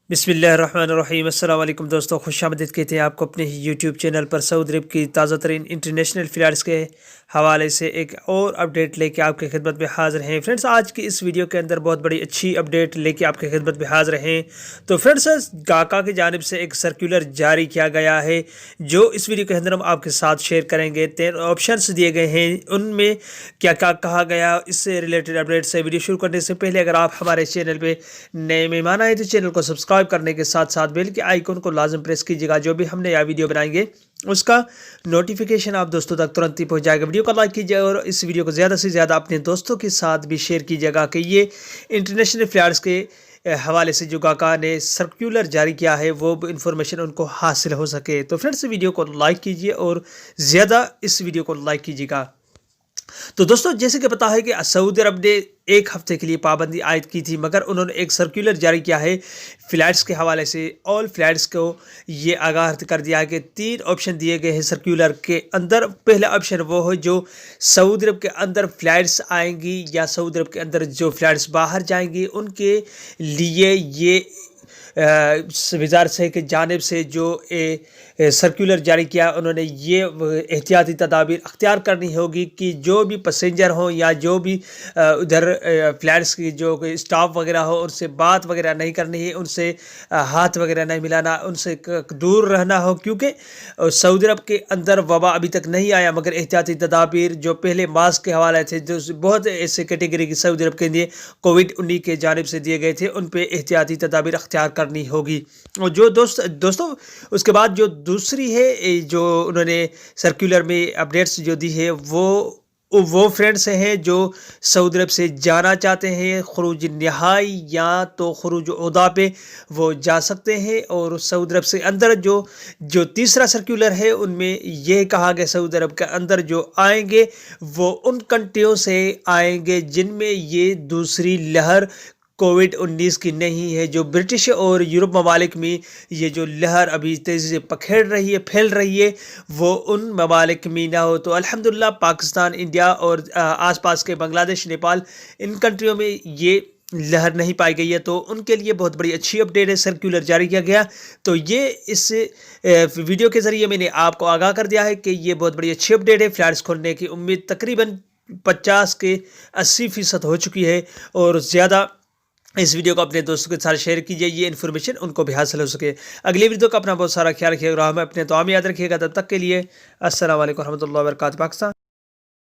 बिस्मिल्लाहिर्रहमानिर्रहीम। अस्सलाम वालेकुम दोस्तों, खुश आमदीद कहते हैं आपको अपने ही यूट्यूब चैनल पर। सऊदी अरब की ताज़ा तरीन इंटरनेशनल फ़्लाइट्स के हवाले से एक और अपडेट लेके आपकी खिदमत में हाज़िर हैं। फ्रेंड्स, आज की इस वीडियो के अंदर बहुत बड़ी अच्छी अपडेट लेके आपकी खिदमत में हाज़िर हैं। तो फ्रेंड्स, गाका की जानिब से एक सर्कुलर जारी किया गया है, जो इस वीडियो के अंदर हम आपके साथ शेयर करेंगे। 3 ऑप्शंस दिए गए हैं, उनमें क्या क्या कहा गया, इससे रिलेटेड अपडेट से वीडियो शुरू करने से पहले अगर आप हमारे चैनल पे नए मेहमान आए तो चैनल को सब्सक्राइब करने के साथ साथ बेल के आइकन को लाजम प्रेस कीजिएगा। जो भी हम नया वीडियो बनाएंगे उसका नोटिफिकेशन आप दोस्तों तक तुरंत ही पहुंच जाएगा। वीडियो को लाइक कीजिए और इस वीडियो को ज़्यादा से ज़्यादा अपने दोस्तों के साथ भी शेयर कीजिएगा कि ये इंटरनेशनल फ्लाइट्स के हवाले से जो गाका ने सर्कुलर जारी किया है वो इन्फॉर्मेशन उनको हासिल हो सके। तो फ्रेंड्स, वीडियो को लाइक कीजिए और ज़्यादा इस वीडियो को लाइक कीजिएगा। तो दोस्तों, जैसे कि पता है कि सऊदी अरब ने 1 हफ्ते के लिए पाबंदी आयद की थी, मगर उन्होंने एक सर्कुलर जारी किया है फ़्लाइट्स के हवाले से। ऑल फ़्लाइट्स को ये आगाह कर दिया है कि 3 ऑप्शन दिए गए हैं सर्कुलर के अंदर। पहला ऑप्शन वो है जो सऊदी अरब के अंदर फ़्लाइट्स आएंगी या सऊदी अरब के अंदर जो फ़्लाइट्स बाहर जाएंगी उनके लिए ये वज़ारत से की जानिब से जो सर्कुलर जारी किया, उन्होंने ये एहतियाती तदाबीर अख्तियार करनी होगी कि जो भी पैसेंजर हों या जो भी उधर फ्लाइट्स की जो स्टाफ वगैरह हो उनसे बात वगैरह नहीं करनी है, उनसे हाथ वगैरह नहीं मिलाना, उनसे दूर रहना हो, क्योंकि सऊदी अरब के अंदर वबा अभी तक नहीं आया, मगर एहतियाती तदाबीर जो पहले मास्क के हवाले थे, जो बहुत ऐसे कैटेगरी की सऊदी अरब के लिए कोविड-19 के जानिब से दिए गए थे, उन पर एहतियाती तदाबीर अख्तियार करनी होगी। और जो दोस्तों उसके बाद जो दूसरी है जो उन्होंने सर्कुलर में अपडेट्स जो दी है वो फ्रेंड्स हैं जो सऊदी अरब से जाना चाहते हैं खुरूज नहाई या तो खुरूज उदा पे वो जा सकते हैं। और सऊदी अरब से अंदर जो तीसरा सर्कुलर है उनमें यह कहा गया सऊदी अरब के अंदर जो आएंगे वो उन कंट्रियों से आएंगे जिनमें ये दूसरी लहर कोविड-19 की नहीं है। जो ब्रिटिश और यूरोप ममालिक में ये जो लहर अभी तेज़ी से पखेड़ रही है, फैल रही है, वो उन ममालिक में ना हो। तो अल्हम्दुलिल्लाह पाकिस्तान, इंडिया और आसपास के बांग्लादेश, नेपाल, इन कंट्रियों में ये लहर नहीं पाई गई है, तो उनके लिए बहुत बड़ी अच्छी अपडेट है, सर्कुलर जारी किया गया। तो ये इस वीडियो के ज़रिए मैंने आपको आगाह कर दिया है कि ये बहुत बड़ी अच्छी अपडेट है। फ्लाइट्स खोलने की उम्मीद तकरीबन 50 के 80% हो चुकी है और ज़्यादा। इस वीडियो को अपने दोस्तों के साथ शेयर कीजिए, ये इन्फॉर्मेशन उनको भी हासिल हो सके। अगली वीडियो का अपना बहुत सारा ख्याल रखिएगा, हमें अपने तो याद रखिएगा। तब तक के लिए अस्सलाम वालेकुम रहमतुल्लाहि व बरकातहू। पाकिस्तान।